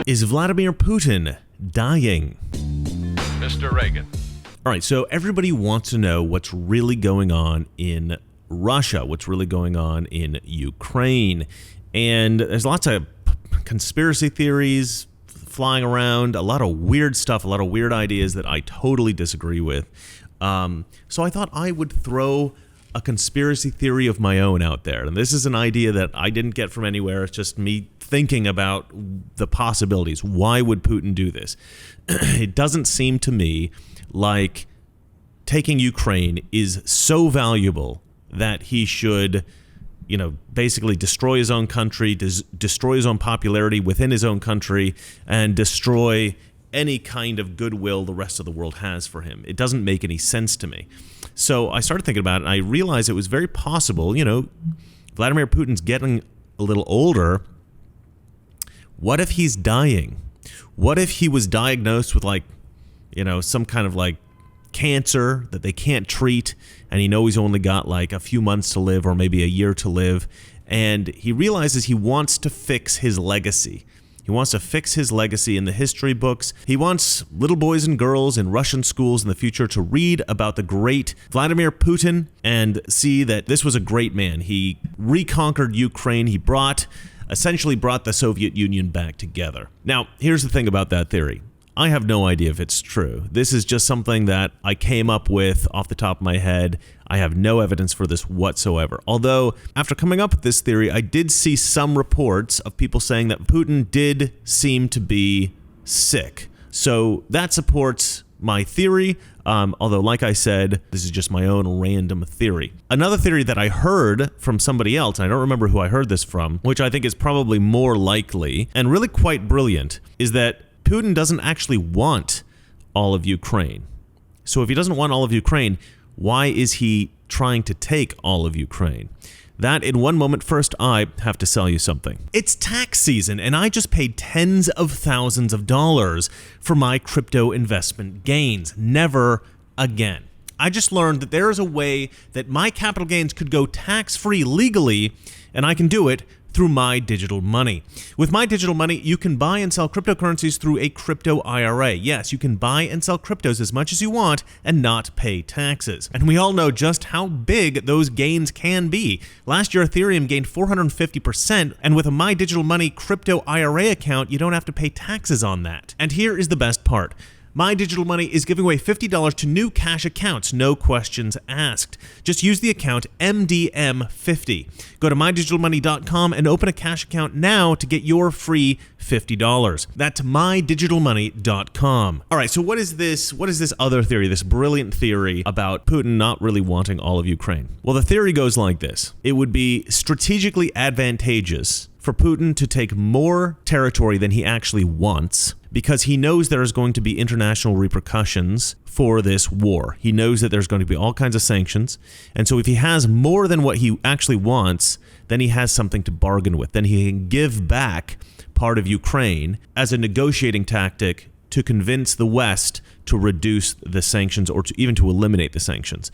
Is Vladimir Putin dying? Mr. Reagan. All right, so everybody wants to know what's really going on in Russia, what's really going on in Ukraine. And there's lots of conspiracy theories flying around, a lot of weird stuff, a lot of weird ideas that I totally disagree with. So I thought I would throw a conspiracy theory of my own out there. And this is an idea that I didn't get from anywhere. It's just me thinking about the possibilities. Why would Putin do this? It doesn't seem to me like taking Ukraine is so valuable that he should, basically destroy his own country, destroy his own popularity within his own country, and destroy any kind of goodwill the rest of the world has for him. It doesn't make any sense to me. So I started thinking about it, and I realized it was very possible, Vladimir Putin's getting a little older. What if he's dying? What if he was diagnosed with some kind of cancer that they can't treat, and he's only got a few months to live or maybe a year to live, and he realizes he wants to fix his legacy. He wants to fix his legacy in the history books. He wants little boys and girls in Russian schools in the future to read about the great Vladimir Putin and see that this was a great man. He reconquered Ukraine. He essentially brought the Soviet Union back together. Now, here's the thing about that theory. I have no idea if it's true. This is just something that I came up with off the top of my head. I have no evidence for this whatsoever. Although, after coming up with this theory, I did see some reports of people saying that Putin did seem to be sick. So that supports my theory, although, like I said, this is just my own random theory. Another theory that I heard from somebody else, and I don't remember who I heard this from, which I think is probably more likely and really quite brilliant, is that Putin doesn't actually want all of Ukraine. So if he doesn't want all of Ukraine, why is he trying to take all of Ukraine? That in one moment. First, I have to sell you something. It's tax season, and I just paid tens of thousands of dollars for my crypto investment gains. Never again. I just learned that there is a way that my capital gains could go tax-free legally, and I can do it through My Digital Money. With My Digital Money, you can buy and sell cryptocurrencies through a crypto IRA. Yes, you can buy and sell cryptos as much as you want and not pay taxes. And we all know just how big those gains can be. Last year, Ethereum gained 450%, and with a My Digital Money crypto IRA account, you don't have to pay taxes on that. And here is the best part. My Digital Money is giving away $50 to new cash accounts, no questions asked. Just use the account MDM50. Go to mydigitalmoney.com and open a cash account now to get your free $50. That's mydigitalmoney.com. All right, so what is this other theory, this brilliant theory about Putin not really wanting all of Ukraine? Well, the theory goes like this. It would be strategically advantageous for Putin to take more territory than he actually wants, because he knows there is going to be international repercussions for this war. He knows that there's going to be all kinds of sanctions. And so if he has more than what he actually wants, then he has something to bargain with. Then he can give back part of Ukraine as a negotiating tactic to convince the West to reduce the sanctions or even to eliminate the sanctions.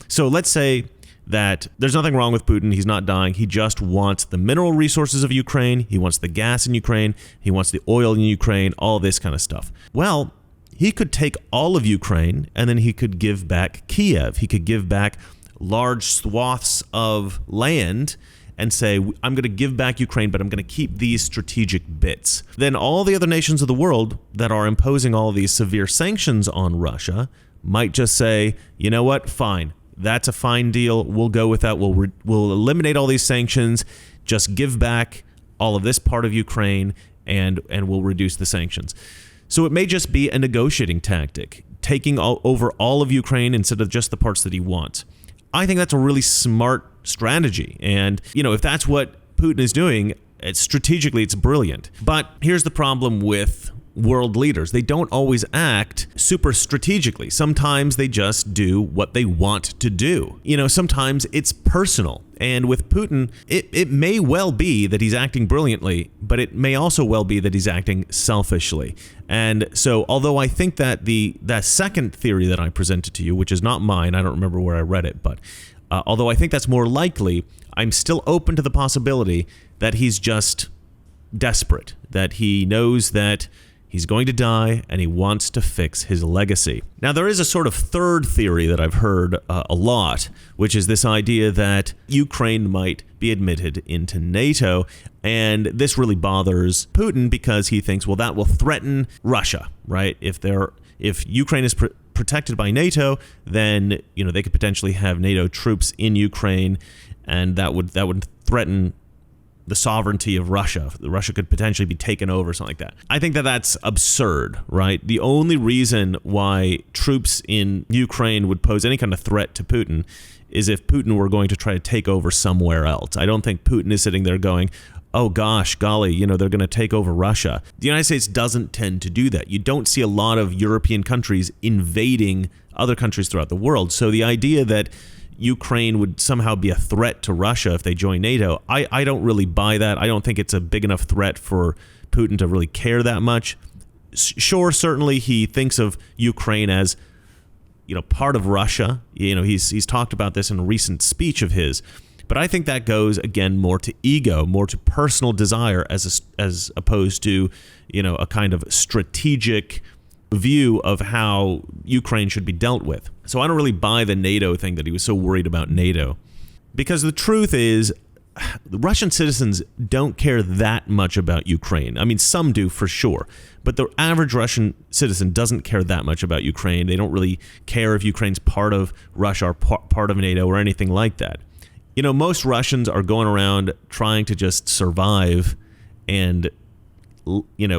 So let's say that there's nothing wrong with Putin. He's not dying. He just wants the mineral resources of Ukraine. He wants the gas in Ukraine. He wants the oil in Ukraine, all this kind of stuff. Well, he could take all of Ukraine and then he could give back Kiev. He could give back large swaths of land and say, I'm going to give back Ukraine, but I'm going to keep these strategic bits. Then all the other nations of the world that are imposing all of these severe sanctions on Russia might just say, you know what, fine. That's a fine deal. We'll go with that. We'll eliminate all these sanctions. Just give back all of this part of Ukraine, and we'll reduce the sanctions. So it may just be a negotiating tactic, taking over all of Ukraine instead of just the parts that he wants. I think that's a really smart strategy. And, if that's what Putin is doing, strategically, it's brilliant. But here's the problem with world leaders. They don't always act super strategically. Sometimes they just do what they want to do. Sometimes it's personal. And with Putin, it may well be that he's acting brilliantly, but it may also well be that he's acting selfishly. And so, although I think that that second theory that I presented to you, which is not mine, I don't remember where I read it, but although I think that's more likely, I'm still open to the possibility that he's just desperate, that he knows that he's going to die and he wants to fix his legacy. Now, there is a sort of third theory that I've heard a lot, which is this idea that Ukraine might be admitted into NATO. And this really bothers Putin because he thinks, well, that will threaten Russia, right? If Ukraine is protected by NATO, then they could potentially have NATO troops in Ukraine, and that would threaten the sovereignty of Russia. Russia could potentially be taken over, something like that. I think that that's absurd, right? The only reason why troops in Ukraine would pose any kind of threat to Putin is if Putin were going to try to take over somewhere else. I don't think Putin is sitting there going, oh gosh, golly, they're going to take over Russia. The United States doesn't tend to do that. You don't see a lot of European countries invading other countries throughout the world. So the idea that Ukraine would somehow be a threat to Russia if they join NATO, I don't really buy that. I don't think it's a big enough threat for Putin to really care that much. Sure, certainly he thinks of Ukraine as, part of Russia. He's talked about this in a recent speech of his. But I think that goes, again, more to ego, more to personal desire as opposed to, a kind of strategic view of how Ukraine should be dealt with. So I don't really buy the NATO thing, that he was so worried about NATO. Because the truth is, the Russian citizens don't care that much about Ukraine. I mean, some do for sure, but the average Russian citizen doesn't care that much about Ukraine. They don't really care if Ukraine's part of Russia or part of NATO or anything like that. Most Russians are going around trying to just survive and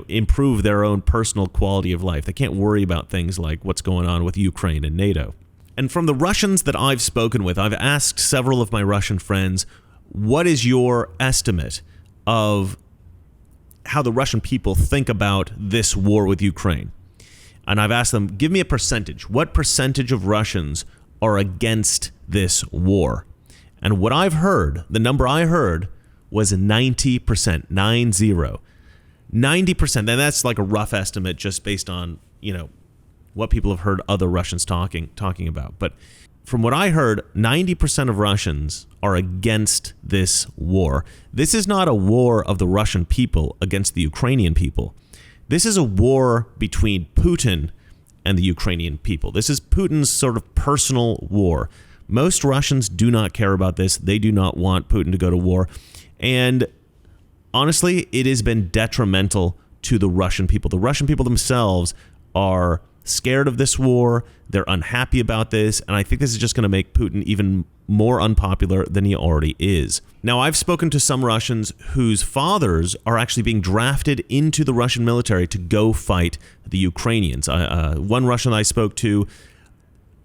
improve their own personal quality of life. They can't worry about things like what's going on with Ukraine and NATO. And from the Russians that I've spoken with, I've asked several of my Russian friends, what is your estimate of how the Russian people think about this war with Ukraine? And I've asked them, give me a percentage. What percentage of Russians are against this war? And what I've heard, the number I heard, was 90%, 90. 90%, and that's like a rough estimate just based on, what people have heard other Russians talking about. But from what I heard, 90% of Russians are against this war. This is not a war of the Russian people against the Ukrainian people. This is a war between Putin and the Ukrainian people. This is Putin's sort of personal war. Most Russians do not care about this. They do not want Putin to go to war. And honestly, it has been detrimental to the Russian people. The Russian people themselves are scared of this war. They're unhappy about this. And I think this is just going to make Putin even more unpopular than he already is. Now, I've spoken to some Russians whose fathers are actually being drafted into the Russian military to go fight the Ukrainians. One Russian I spoke to,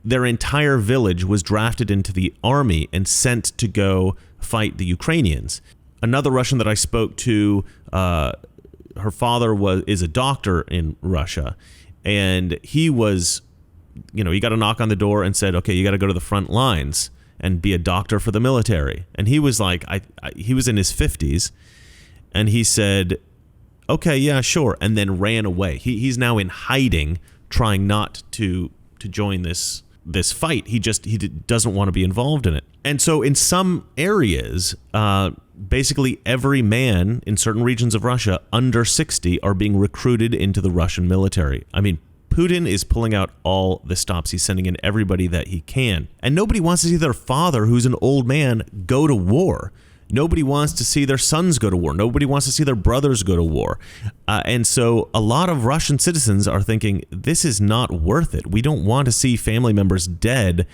their entire village was drafted into the army and sent to go fight the Ukrainians. Another Russian that I spoke to, her father is a doctor in Russia, and he was, he got a knock on the door and said, okay, you got to go to the front lines and be a doctor for the military. And he was like, he was in his 50s, and he said, okay, yeah, sure, and then ran away. He's now in hiding, trying not to join this fight. He doesn't want to be involved in it. And so in some areas, basically every man in certain regions of Russia under 60 are being recruited into the Russian military. I mean, Putin is pulling out all the stops. He's sending in everybody that he can. And nobody wants to see their father, who's an old man, go to war. Nobody wants to see their sons go to war. Nobody wants to see their brothers go to war. And so a lot of Russian citizens are thinking, this is not worth it. We don't want to see family members dead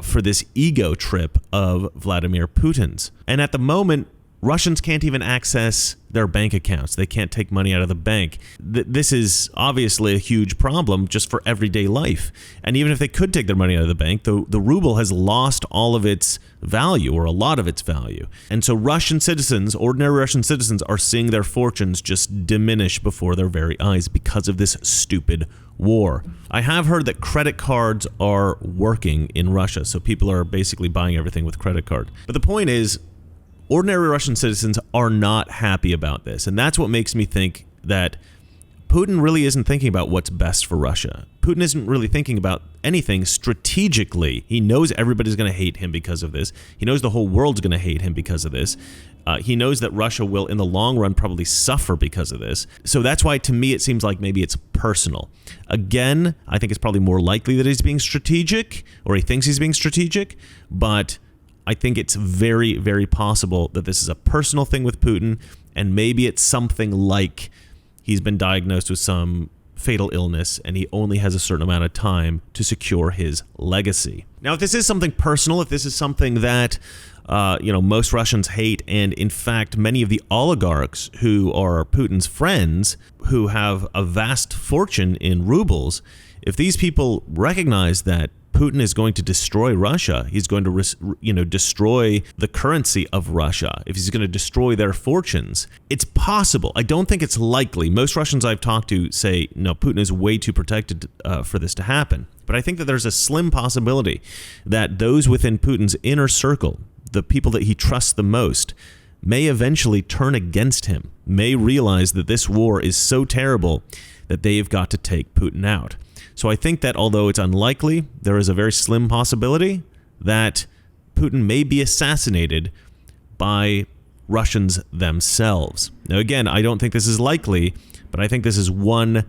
for this ego trip of Vladimir Putin's. And at the moment, Russians can't even access their bank accounts. They can't take money out of the bank. This is obviously a huge problem just for everyday life. And even if they could take their money out of the bank, the ruble has lost all of its value, or a lot of its value. And so Russian citizens, ordinary Russian citizens, are seeing their fortunes just diminish before their very eyes because of this stupid war. I have heard that credit cards are working in Russia, so people are basically buying everything with credit card. But the point is, ordinary Russian citizens are not happy about this, and that's what makes me think that Putin really isn't thinking about what's best for Russia. Putin isn't really thinking about anything strategically. He knows everybody's going to hate him because of this. He knows the whole world's going to hate him because of this. He knows that Russia will, in the long run, probably suffer because of this. So that's why, to me, it seems like maybe it's personal. Again, I think it's probably more likely that he's being strategic, or he thinks he's being strategic, but I think it's very, very possible that this is a personal thing with Putin, and maybe it's something like he's been diagnosed with some fatal illness and he only has a certain amount of time to secure his legacy. Now, if this is something personal, if this is something that most Russians hate, and in fact, many of the oligarchs who are Putin's friends, who have a vast fortune in rubles, if these people recognize that Putin is going to destroy Russia, he's going to destroy the currency of Russia, if he's going to destroy their fortunes, it's possible. I don't think it's likely. Most Russians I've talked to say, no, Putin is way too protected for this to happen. But I think that there's a slim possibility that those within Putin's inner circle, the people that he trusts the most, may eventually turn against him, may realize that this war is so terrible that they've got to take Putin out. So I think that although it's unlikely, there is a very slim possibility that Putin may be assassinated by Russians themselves. Now, again, I don't think this is likely, but I think this is one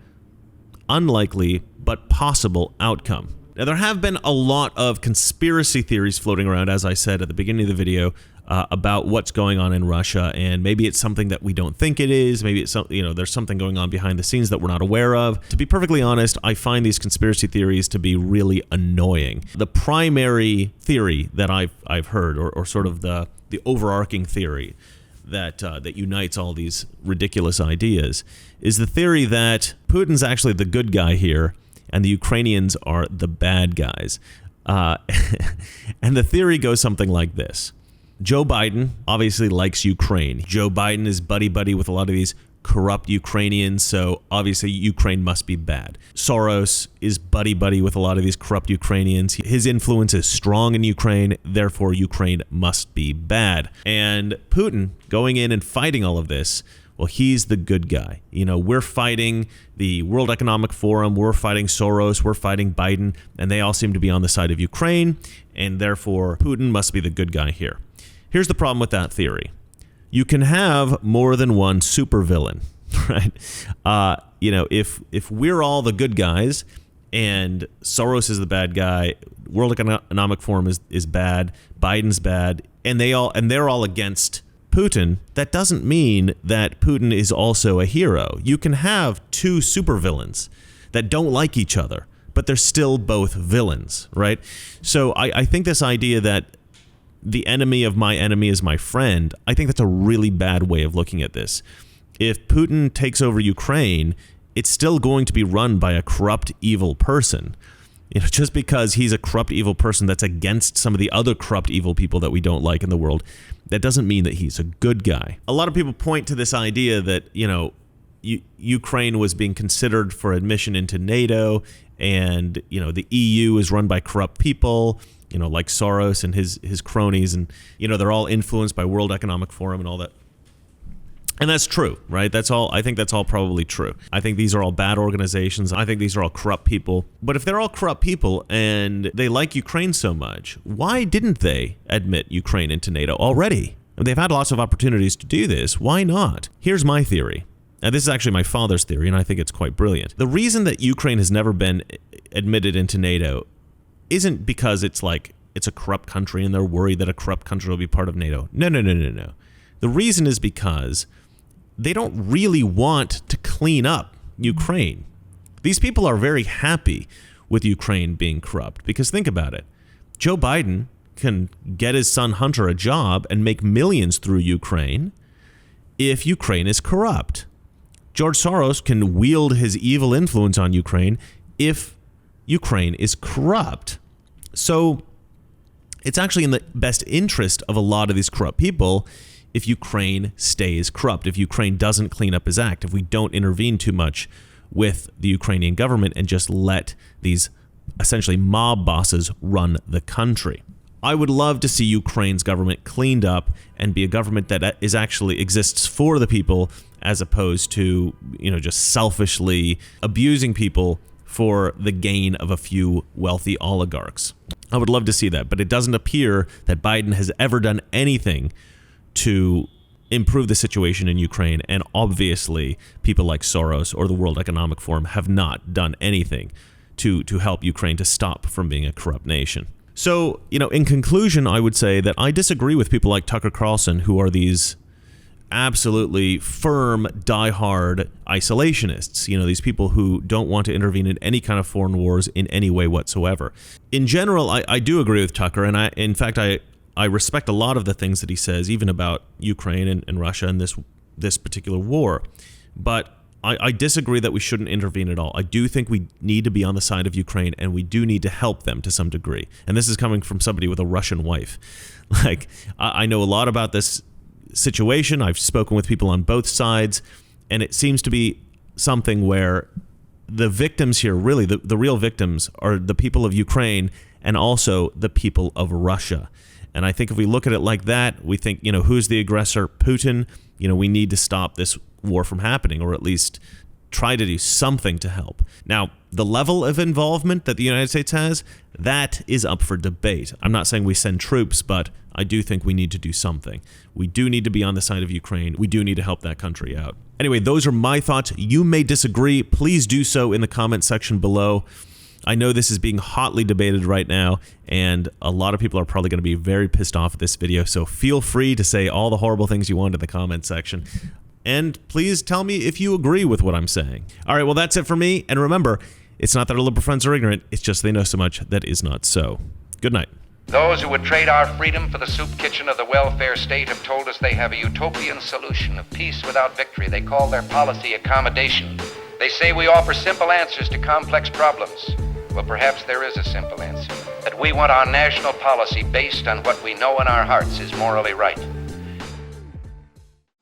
unlikely but possible outcome. Now, there have been a lot of conspiracy theories floating around, as I said at the beginning of the video, about what's going on in Russia, and maybe it's something that we don't think it is. Maybe it's there's something going on behind the scenes that we're not aware of. To be perfectly honest, I find these conspiracy theories to be really annoying. The primary theory that I've heard, or sort of the overarching theory that unites all these ridiculous ideas, is the theory that Putin's actually the good guy here, and the Ukrainians are the bad guys. And the theory goes something like this. Joe Biden obviously likes Ukraine. Joe Biden is buddy-buddy with a lot of these corrupt Ukrainians, so obviously Ukraine must be bad. Soros is buddy-buddy with a lot of these corrupt Ukrainians. His influence is strong in Ukraine, therefore Ukraine must be bad. And Putin going in and fighting all of this, well, he's the good guy. We're fighting the World Economic Forum, we're fighting Soros, we're fighting Biden, and they all seem to be on the side of Ukraine, and therefore Putin must be the good guy here. Here's the problem with that theory. You can have more than one supervillain, right? If we're all the good guys and Soros is the bad guy, World Economic Forum is bad, Biden's bad, and they're all against Putin, that doesn't mean that Putin is also a hero. You can have two supervillains that don't like each other, but they're still both villains, right? So I think this idea that the enemy of my enemy is my friend, I think that's a really bad way of looking at this. If Putin takes over Ukraine, it's still going to be run by a corrupt, evil person. Just because he's a corrupt, evil person that's against some of the other corrupt, evil people that we don't like in the world, that doesn't mean that he's a good guy. A lot of people point to this idea that, Ukraine was being considered for admission into NATO, and, the EU is run by corrupt people, like Soros and his cronies, and, they're all influenced by World Economic Forum and all that. And that's true, right? I think that's all probably true. I think these are all bad organizations. I think these are all corrupt people. But if they're all corrupt people and they like Ukraine so much, why didn't they admit Ukraine into NATO already? They've had lots of opportunities to do this. Why not? Here's my theory. Now, this is actually my father's theory, and I think it's quite brilliant. The reason that Ukraine has never been admitted into NATO isn't because it's a corrupt country and they're worried that a corrupt country will be part of NATO. No. The reason is because they don't really want to clean up Ukraine. These people are very happy with Ukraine being corrupt, because think about it. Joe Biden can get his son Hunter a job and make millions through Ukraine if Ukraine is corrupt. George Soros can wield his evil influence on Ukraine if Ukraine is corrupt. So it's actually in the best interest of a lot of these corrupt people if Ukraine stays corrupt, if Ukraine doesn't clean up his act, if we don't intervene too much with the Ukrainian government and just let these essentially mob bosses run the country. I would love to see Ukraine's government cleaned up and be a government that actually exists for the people, as opposed to, just selfishly abusing people for the gain of a few wealthy oligarchs. I would love to see that, but it doesn't appear that Biden has ever done anything to improve the situation in Ukraine, and obviously people like Soros or the World Economic Forum have not done anything to help Ukraine to stop from being a corrupt nation. So, in conclusion, I would say that I disagree with people like Tucker Carlson, who are these absolutely firm, diehard isolationists. These people who don't want to intervene in any kind of foreign wars in any way whatsoever. In general, I do agree with Tucker, and I respect a lot of the things that he says, even about Ukraine and Russia and this particular war. But I disagree that we shouldn't intervene at all. I do think we need to be on the side of Ukraine, and we do need to help them to some degree. And this is coming from somebody with a Russian wife. I know a lot about this situation. I've spoken with people on both sides, and it seems to be something where the victims here, really, the real victims are the people of Ukraine and also the people of Russia. And I think if we look at it like that, we think, who's the aggressor? Putin. We need to stop this war from happening, or at least try to do something to help. Now, the level of involvement that the United States has, that is up for debate. I'm not saying we send troops, but I do think we need to do something. We do need to be on the side of Ukraine. We do need to help that country out. Anyway, those are my thoughts. You may disagree. Please do so in the comment section below. I know this is being hotly debated right now, and a lot of people are probably going to be very pissed off at this video, so feel free to say all the horrible things you want in the comment section. And please tell me if you agree with what I'm saying. All right, well, that's it for me. And remember, it's not that our liberal friends are ignorant. It's just they know so much that is not so. Good night. Those who would trade our freedom for the soup kitchen of the welfare state have told us they have a utopian solution of peace without victory. They call their policy accommodation. They say we offer simple answers to complex problems. Well, perhaps there is a simple answer. That we want our national policy based on what we know in our hearts is morally right.